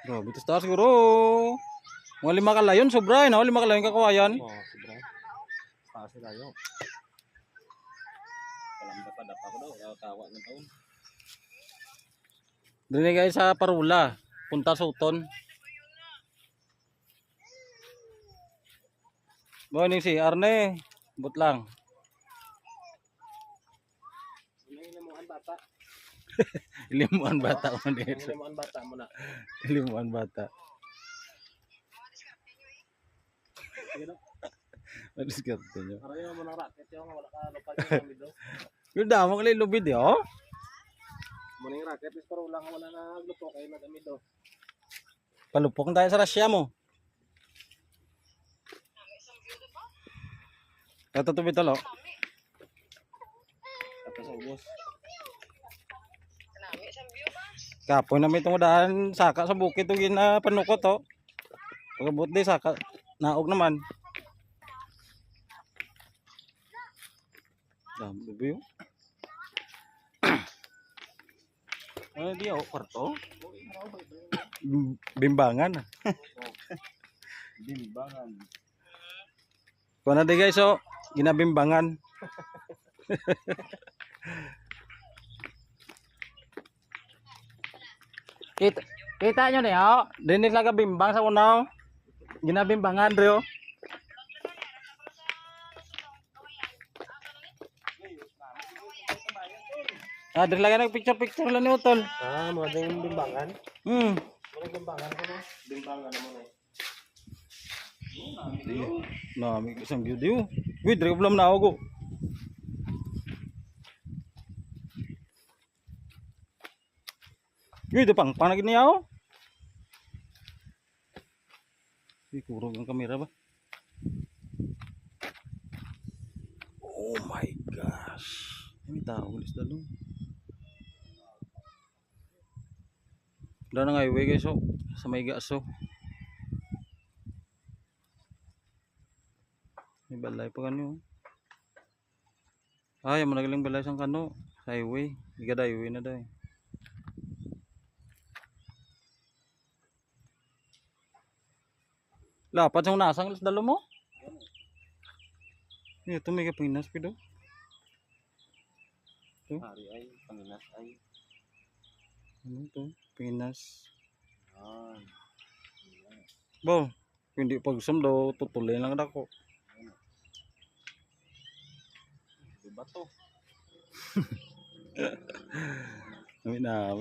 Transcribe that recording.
Grabe, taas siguro. Mga 5 kalayon, sobra na. 5 kalayon kakuhayan. Oo, sobra. Taas tayo. Kalamba pa dapa ko daw, tawa ng taon. Dili guys sa Parula, punta sa Uton. Morning si Arne, but lang. Ilimuan bata. Ilimuan bata mo dito. Ilimuan bata mo na. Ilimuan bata. Madiskarte nyo. Arayo mo ng racket yung wala ka lupad yung video. Yung damo ka lang video. Muning racket is pero wala na lupo kayo na damido. Palupok tayo sa Russia mo. Ito to bitalo. Tapos ubos. Kapoy na may tungudaan saka sa bukid to gina panukot to. Pagabot di saka naog naman. Dami biyo. Ano di ako kwarto? Bimbangan. Bimbangan. Kuha na di guys so, ginabimbangan. Kita nyo niyo, dinis lang ka bimbang sa unaw. Ginabimbangan rio. Dili lang nagpicture-picture lang ni Utol. Mga ding bimbangan. Mga bimbangan ko no. Bimbangan naman eh. Nami isang video. Wait, dre belum na ako. Wait, pang lagi niya ako. Kurog ang kamera ba? Oh my gosh. May tao ulit dalo. Wala na highway guys so. Sa may gaso. May balay pa kanyo. Ay, managaling balay sang kano. Sa highway. Igada highway na daw. Lapat sa unasang ilas dalo mo? Ito may kapinas pido. Hari ay, Panginas ay. Ano to? Pinas. Yan. Bo, hindi pagsam daw tutulin lang ako. Diba to? Amin na.